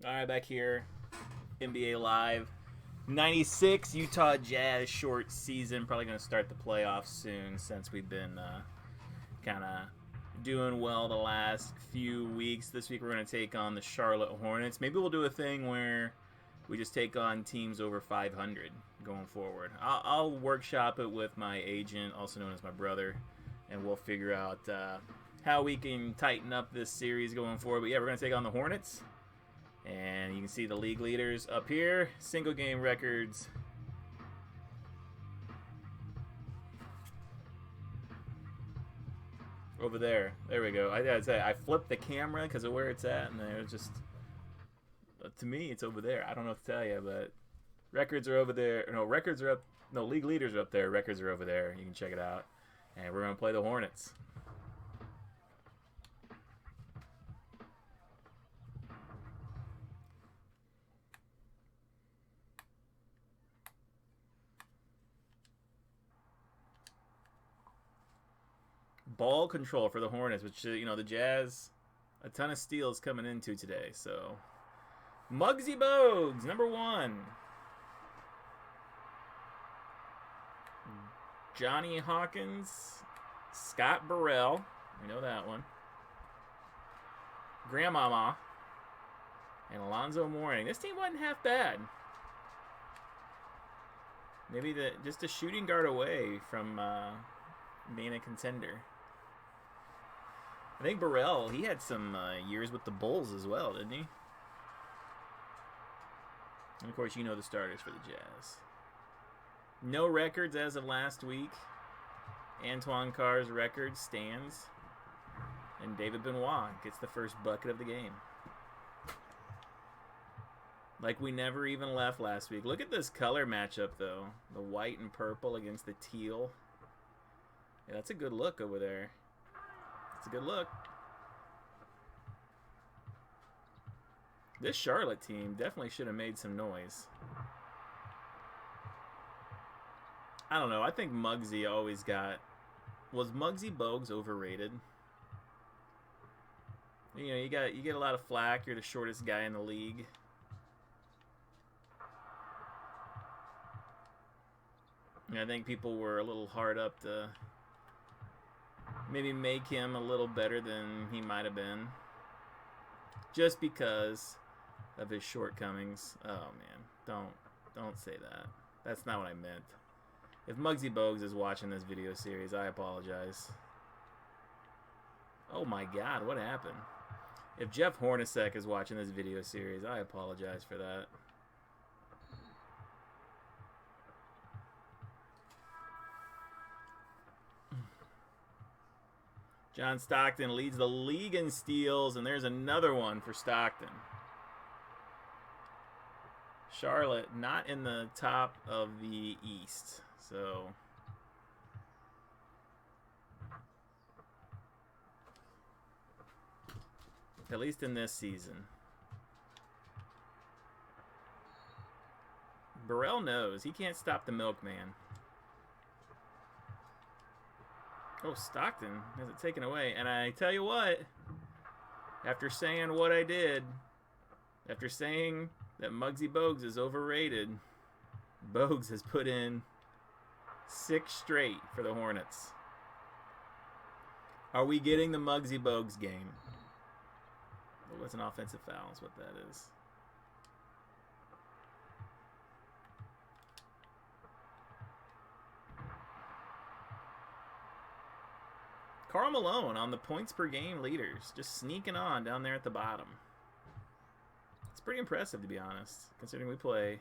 All right, back here, NBA Live. 96 Utah Jazz short season. Probably going to start the playoffs soon since we've been kind of doing well the last few weeks. This week we're going to take on the Charlotte Hornets. Maybe we'll do a thing where we just take on teams over 500 going forward. I'll workshop it with my agent, also known as my brother, and we'll figure out how we can tighten up this series going forward. But yeah, we're going to take on the Hornets. And you can see the league leaders up here. Single game records. Over there. There we go. I gotta say, I flipped the camera because of where it's at, and it was just, to me, it's over there. I don't know what to tell you, but records are over there. No, records are up. No, league leaders are up there. Records are over there. You can check it out. And we're going to play the Hornets. Ball control for the Hornets, which, you know, the Jazz, a ton of steals coming into today. So, Muggsy Bogues, number 1. Johnny Hawkins, Scott Burrell, we know that one. Grandmama, and Alonzo Mourning. This team wasn't half bad. Maybe just a shooting guard away from being a contender. I think Burrell, he had some years with the Bulls as well, didn't he? And, of course, you know the starters for the Jazz. No records as of last week. Antoine Carr's record stands. And David Benoit gets the first bucket of the game. Like we never even left last week. Look at this color matchup, though. The white and purple against the teal. Yeah, that's a good look over there. It's a good look. This Charlotte team definitely should have made some noise. I don't know. I think Muggsy always got... Was Muggsy Bogues overrated? You know, you get a lot of flack. You're the shortest guy in the league. And I think people were a little hard up to maybe make him a little better than he might have been, just because of his shortcomings. Oh man, don't say that. That's not what I meant. If Muggsy Bogues is watching this video series, I apologize. Oh my God, what happened? If Jeff Hornacek is watching this video series, I apologize for that. John Stockton leads the league in steals, and there's another one for Stockton. Charlotte not in the top of the East, so at least in this season. Burrell knows he can't stop the milkman. Oh, Stockton has it taken away. And I tell you what, after saying what I did, after saying that Muggsy Bogues is overrated, Bogues has put in 6 straight for the Hornets. Are we getting the Muggsy Bogues game? Well, it's an offensive foul is what that is. Karl Malone on the points per game leaders, just sneaking on down there at the bottom. It's pretty impressive, to be honest, considering we play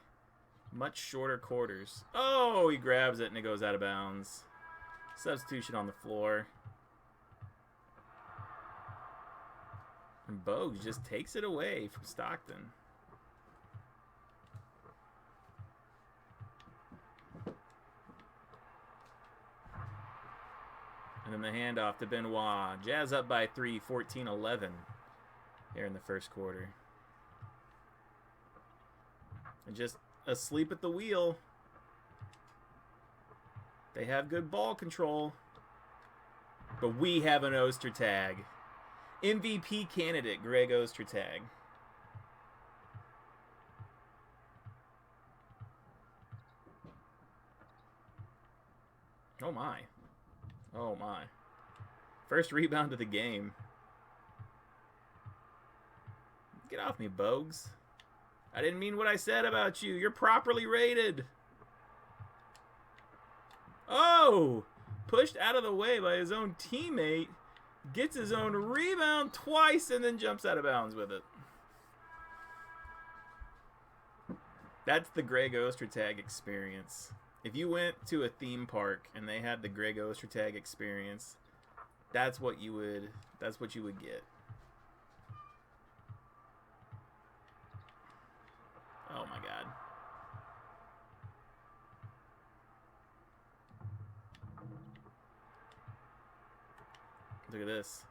much shorter quarters. Oh, he grabs it and it goes out of bounds. Substitution on the floor. And Bogues just takes it away from Stockton. And then the handoff to Benoit. Jazz up by 3, 14-11 here in the first quarter. And just asleep at the wheel. They have good ball control. But we have an Ostertag. MVP candidate, Greg Ostertag. Oh, my. Oh, my. First rebound of the game. Get off me, Bogues. I didn't mean what I said about you. You're properly rated. Oh! Pushed out of the way by his own teammate. Gets his own rebound twice and then jumps out of bounds with it. That's the Greg Ostertag experience. If you went to a theme park and they had the Greg Ostertag experience, that's what you would get. Oh my god. Look at this.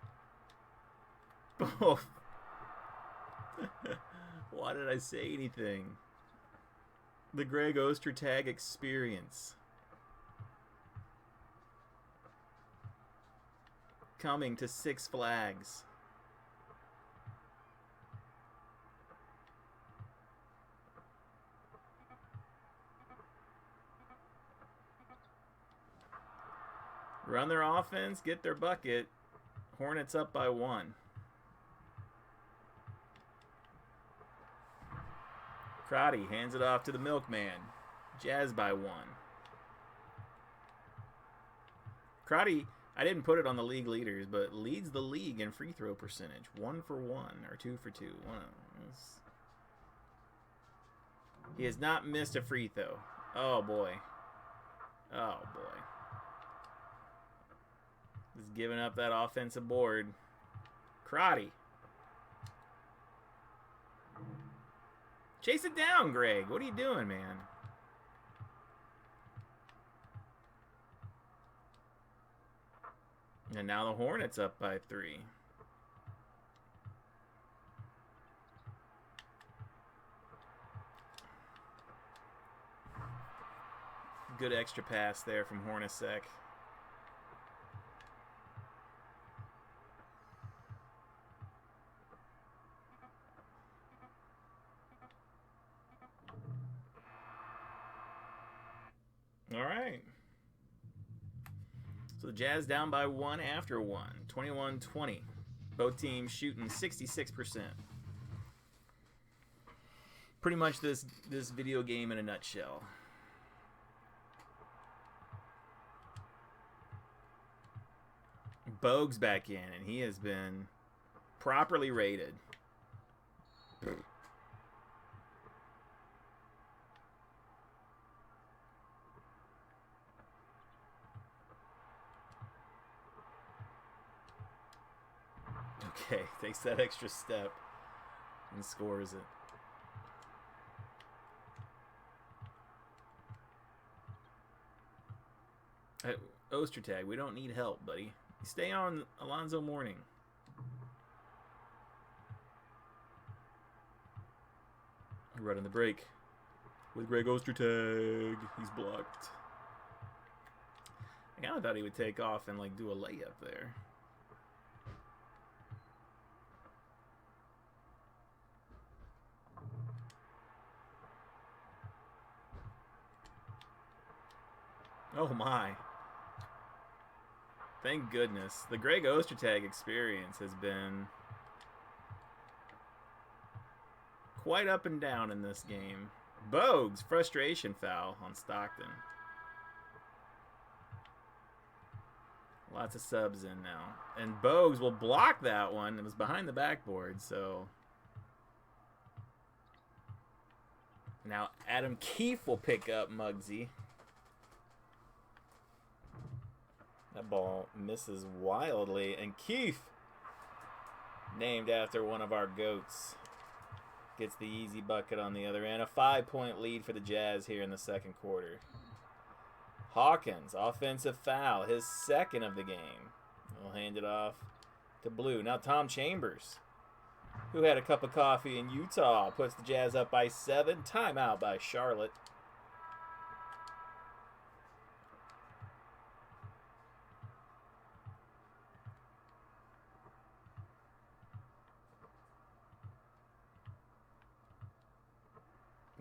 Oh. Why did I say anything? The Greg Ostertag experience. Coming to Six Flags. Run their offense, get their bucket. Hornets up by 1. Crotty hands it off to the milkman. Jazz by 1. Crotty, I didn't put it on the league leaders, but leads the league in free throw percentage. 1 for 1 or 2 for 2. He has not missed a free throw. Oh boy. Oh boy. He's giving up that offensive board. Crotty. Chase it down, Greg. What are you doing, man? And now the Hornets up by 3. Good extra pass there from Hornacek. All right. So the Jazz down by 1 after 1. 21-20. Both teams shooting 66%. Pretty much this video game in a nutshell. Bogues back in, and he has been properly rated. Okay, takes that extra step and scores it. Ostertag, we don't need help, buddy. Stay on Alonzo Mourning. Running the break with Greg Ostertag. He's blocked. I kind of thought he would take off and like do a layup there. Oh my. Thank goodness. The Greg Ostertag experience has been quite up and down in this game. Bogues, frustration foul on Stockton. Lots of subs in now. And Bogues will block that one. It was behind the backboard, so. Now Adam Keefe will pick up Muggsy. That ball misses wildly, and Keefe, named after one of our GOATs, gets the easy bucket on the other end. A 5-point lead for the Jazz here in the second quarter. Hawkins, offensive foul, his second of the game. We'll hand it off to Blue. Now Tom Chambers, who had a cup of coffee in Utah, puts the Jazz up by 7. Timeout by Charlotte.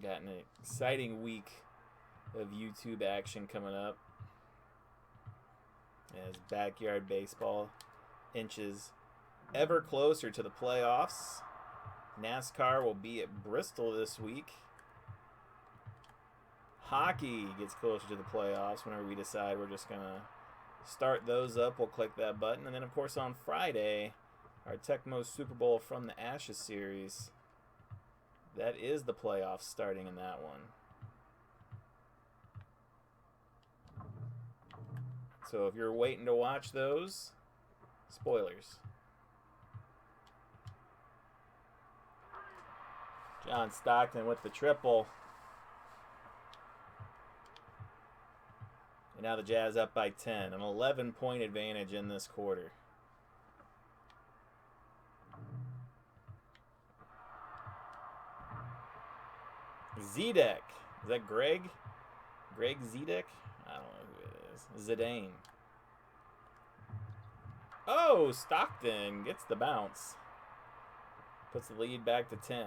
Got an exciting week of YouTube action coming up. As backyard baseball inches ever closer to the playoffs. NASCAR will be at Bristol this week. Hockey gets closer to the playoffs whenever we decide we're just going to start those up. We'll click that button. And then, of course, on Friday, our Tecmo Super Bowl from the Ashes series. That is the playoffs starting in that one. So if you're waiting to watch those, spoilers. John Stockton with the triple. And now the Jazz up by 10. An 11-point advantage in this quarter. Zedek. Is that Greg? Greg Zedek? I don't know who it is. Zidane. Oh, Stockton gets the bounce. Puts the lead back to 10.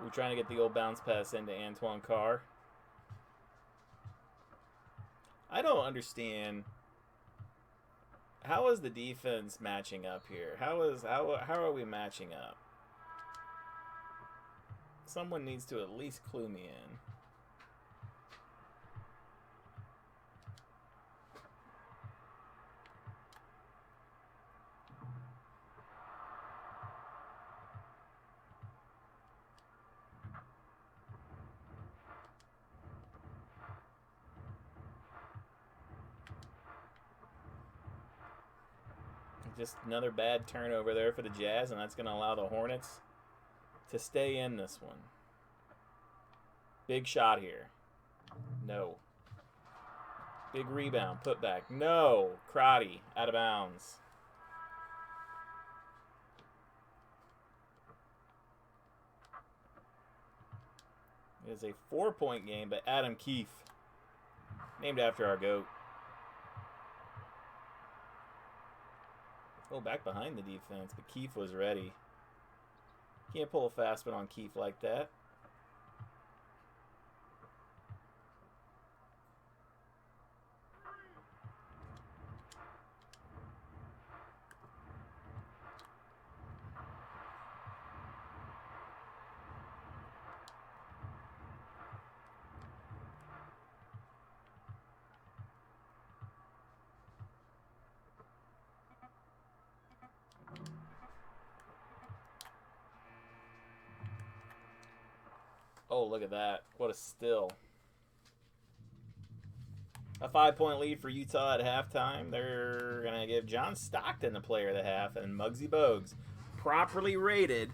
We're trying to get the old bounce pass into Antoine Carr. I don't understand. How is the defense matching up here? How are we matching up? Someone needs to at least clue me in. Just another bad turnover there for the Jazz, and that's going to allow the Hornets to stay in this one. Big shot here. No. Big rebound. Put back. No. Crotty out of bounds. It is a 4-point game, but Adam Keefe, named after our GOAT. Oh, back behind the defense, but Keefe was ready. Can't pull a fast one on Keefe like that. Oh, look at that. What a steal. A 5-point lead for Utah at halftime. They're going to give John Stockton the player of the half, and Muggsy Bogues, properly rated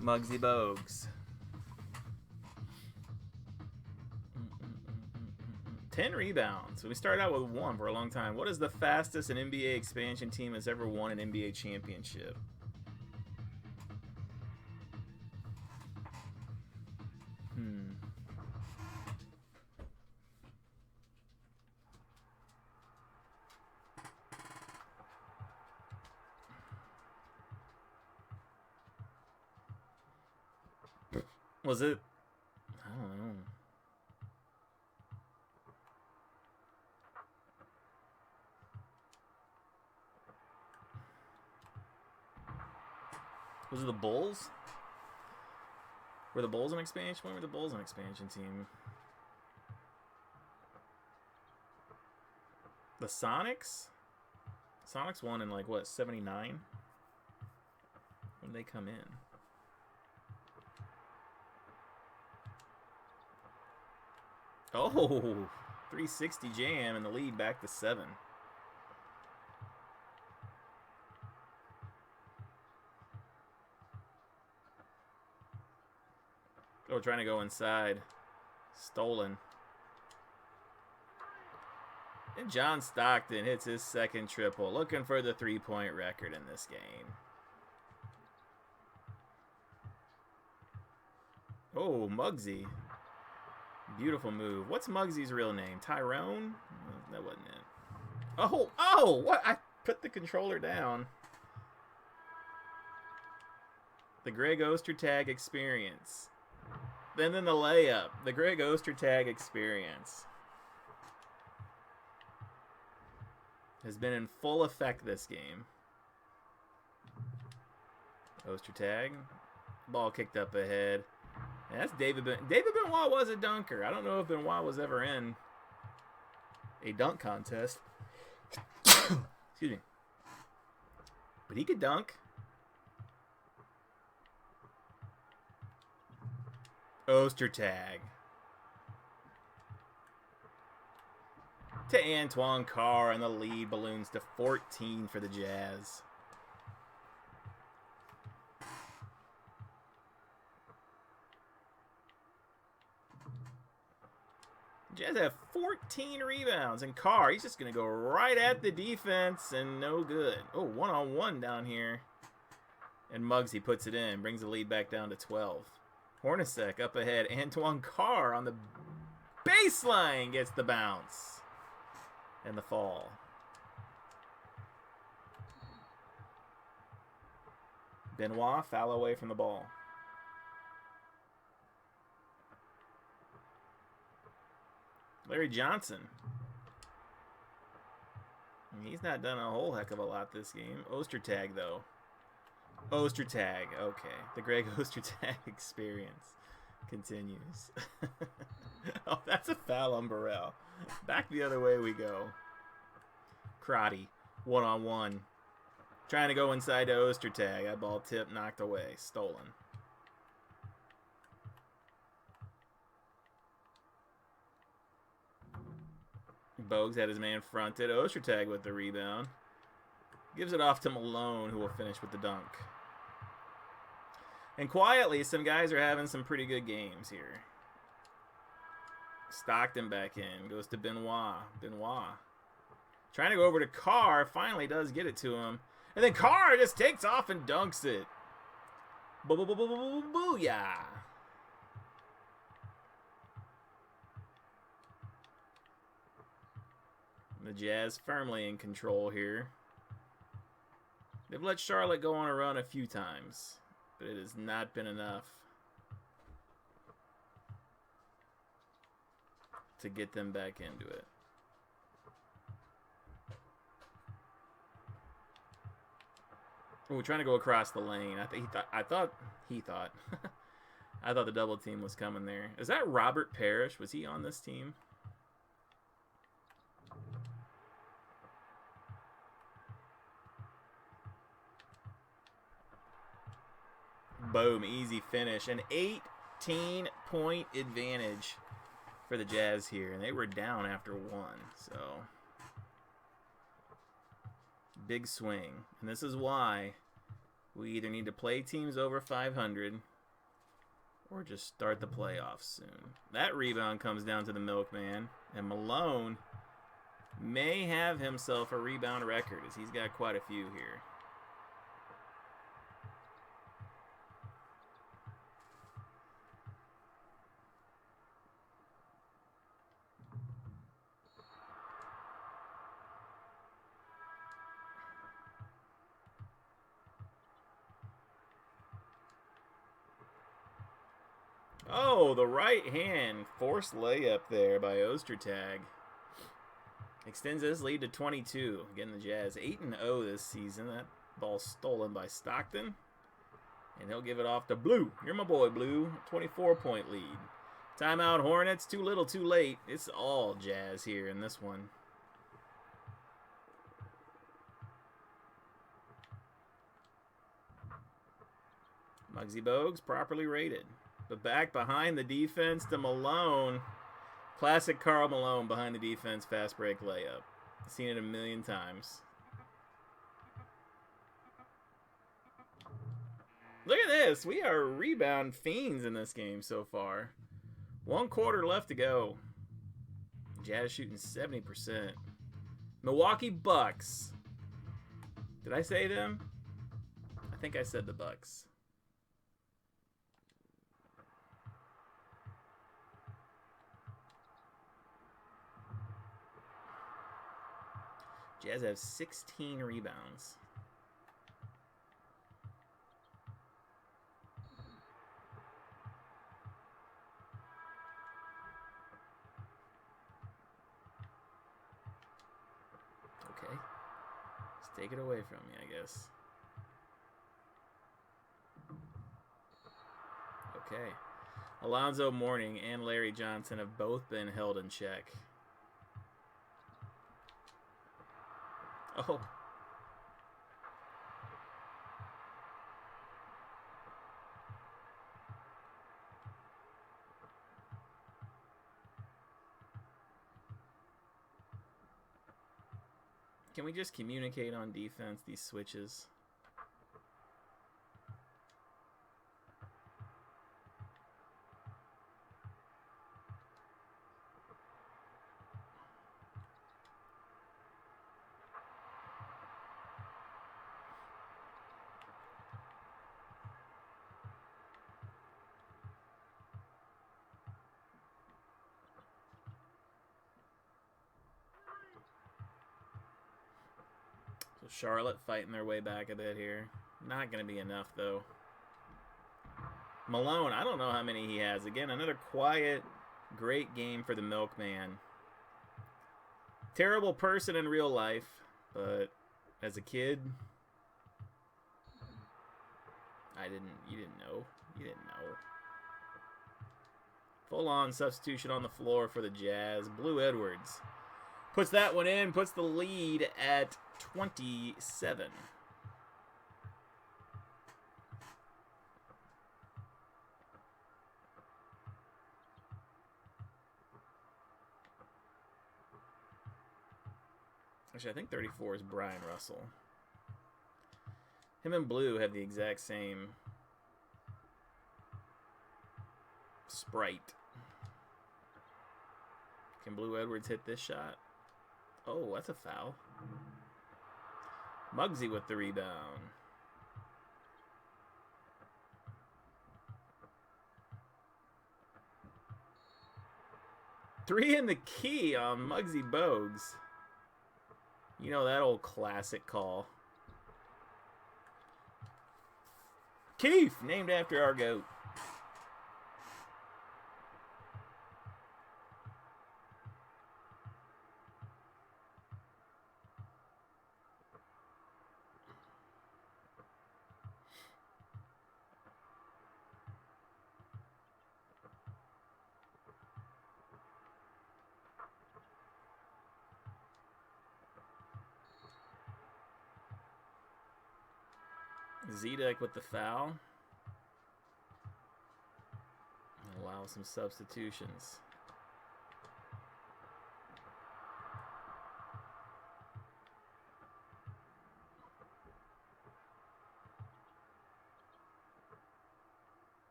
Muggsy Bogues. 10 rebounds. So we started out with 1 for a long time. What is the fastest an NBA expansion team has ever won an NBA championship? Was it? I don't know. Was it the Bulls? Were the Bulls an expansion? When were the Bulls an expansion team? The Sonics? Sonics won in like what, 79? When did they come in? Oh, 360 jam and the lead back to 7. Oh, trying to go inside. Stolen. And John Stockton hits his second triple, looking for the 3-point record in this game. Oh, Muggsy. Beautiful move. What's Muggsy's real name? Tyrone? That wasn't it. Oh, what? I put the controller down. The Greg Ostertag experience. Then the layup. The Greg Ostertag experience has been in full effect this game. Ostertag. Ball kicked up ahead. And that's David Benoit was a dunker. I don't know if Benoit was ever in a dunk contest. Excuse me. But he could dunk. Ostertag. To Antoine Carr, and the lead balloons to 14 for the Jazz. Jazz have 14 rebounds, and Carr, he's just going to go right at the defense, and no good. Oh, one-on-one down here. And Muggsy puts it in, brings the lead back down to 12. Hornacek up ahead. Antoine Carr on the baseline gets the bounce and the fall. Benoit foul away from the ball. Larry Johnson. He's not done a whole heck of a lot this game. Ostertag, though. Ostertag. Okay. The Greg Ostertag experience continues. Oh, that's a foul on Burrell. Back the other way we go. Crotty. One-on-one. Trying to go inside to Ostertag. That ball tipped, knocked away. Stolen. Bogues had his man fronted. Ostertag with the rebound. Gives it off to Malone, who will finish with the dunk. And quietly, some guys are having some pretty good games here. Stockton back in. Goes to Benoit. Trying to go over to Carr. Finally does get it to him. And then Carr just takes off and dunks it. Booyah. The Jazz firmly in control here. They've let Charlotte go on a run a few times, but it has not been enough to get them back into it. Oh, we're trying to go across the lane. I thought the double team was coming there. Is that Robert Parrish? Was he on this team? Boom, easy finish. An 18-point advantage for the Jazz here. And they were down after one. So, big swing. And this is why we either need to play teams over 500 or just start the playoffs soon. That rebound comes down to the milkman. And Malone may have himself a rebound record, as he's got quite a few here. Oh, the right hand forced layup there by Ostertag. Extends his lead to 22. Again, the Jazz 8-0 this season. That ball stolen by Stockton. And he'll give it off to Blue. You're my boy, Blue. 24-point lead. Timeout, Hornets. Too little, too late. It's all Jazz here in this one. Muggsy Bogues properly rated. But back behind the defense to Malone. Classic Karl Malone behind the defense, fast break layup. Seen it a million times. Look at this. We are rebound fiends in this game so far. 1 quarter left to go. Jazz shooting 70%. Milwaukee Bucks. Did I say them? I think I said the Bucks. Jazz have 16 rebounds. Okay. Let's take it away from me, I guess. Okay. Alonzo Mourning and Larry Johnson have both been held in check. Oh. Can we just communicate on defense, these switches? So Charlotte fighting their way back a bit here. Not going to be enough, though. Malone, I don't know how many he has. Again, another quiet, great game for the Milkman. Terrible person in real life, but as a kid, you didn't know. You didn't know. Full-on substitution on the floor for the Jazz. Blue Edwards puts that one in, puts the lead at 27. Actually, I think 34 is Brian Russell. Him and Blue have the exact same sprite. Can Blue Edwards hit this shot? Oh, that's a foul. Muggsy with the rebound. Three in the key on Muggsy Bogues. You know that old classic call. Keith, named after our GOAT. Zedek with the foul. Allow some substitutions.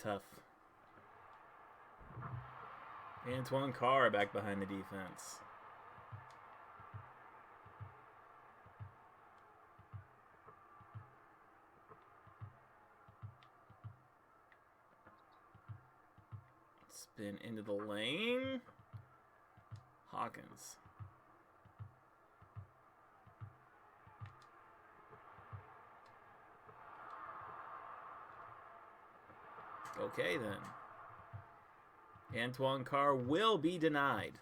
Tough. Antoine Carr back behind the defense. Spin into the lane. Hawkins. Okay, then. Antoine Carr will be denied.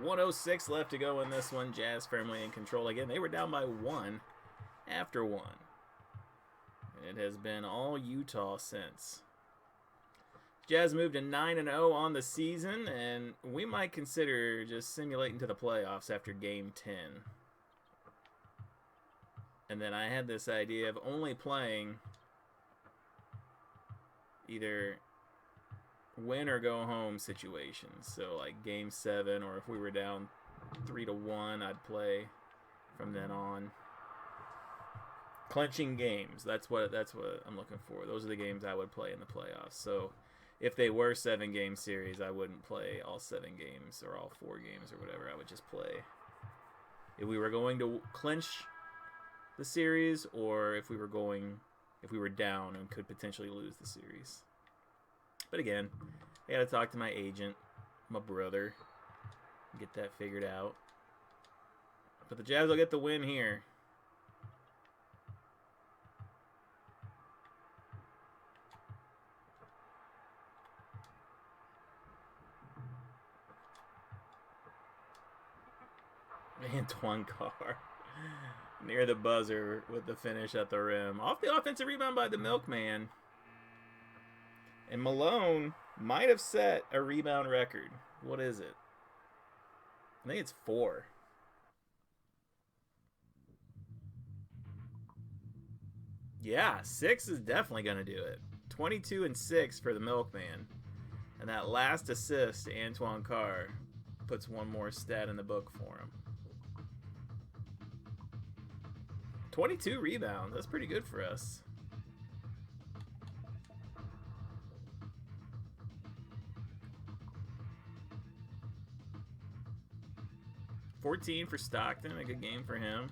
.106 left to go in this one. Jazz firmly in control again. They were down by one after one. And it has been all Utah since. Jazz moved to 9-0 on the season, and we might consider just simulating to the playoffs after Game 10. And then I had this idea of only playing either win or go home situations. So like game 7, or if we were down 3-1, I'd play from then on. Clinching games. That's what I'm looking for. Those are the games I would play in the playoffs. So if they were 7-game series, I wouldn't play all 7 games or all 4 games or whatever. I would just play if we were going to clinch the series, or if we were down and could potentially lose the series. But again, I got to talk to my agent, my brother, get that figured out. But the Jazz will get the win here. Antoine Carr near the buzzer with the finish at the rim. Off the offensive rebound by the Milkman. And Malone might have set a rebound record. What is it? I think it's 4. Yeah, 6 is definitely going to do it. 22 and 6 for the Milkman. And that last assist to Antoine Carr puts one more stat in the book for him. 22 rebounds. That's pretty good for us. $14 for Stockton. A good game for him.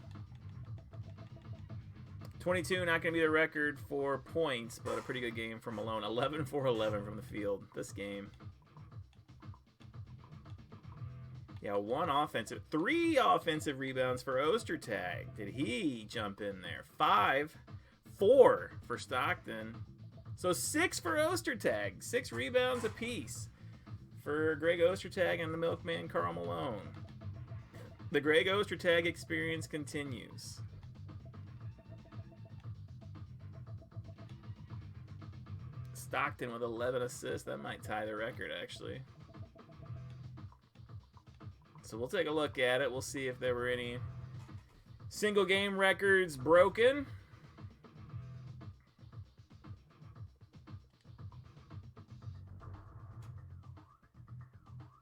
22, not going to be the record for points, but a pretty good game for Malone. 11 for 11 from the field this game. Yeah, 3 offensive rebounds for Ostertag. Did he jump in there? 5, 4 for Stockton. So 6 for Ostertag. 6 rebounds apiece for Greg Ostertag and the Milkman Karl Malone. The Greg Ostertag experience continues. Stockton with 11 assists. That might tie the record, actually. So we'll take a look at it. We'll see if there were any single game records broken.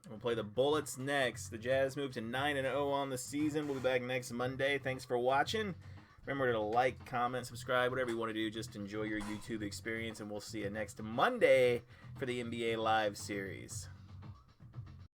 We'll play the Bullets next. The Jazz move to 9-0 on the season. We'll be back next Monday. Thanks for watching. Remember to like, comment, subscribe, whatever you want to do. Just enjoy your YouTube experience, and we'll see you next Monday for the NBA Live series.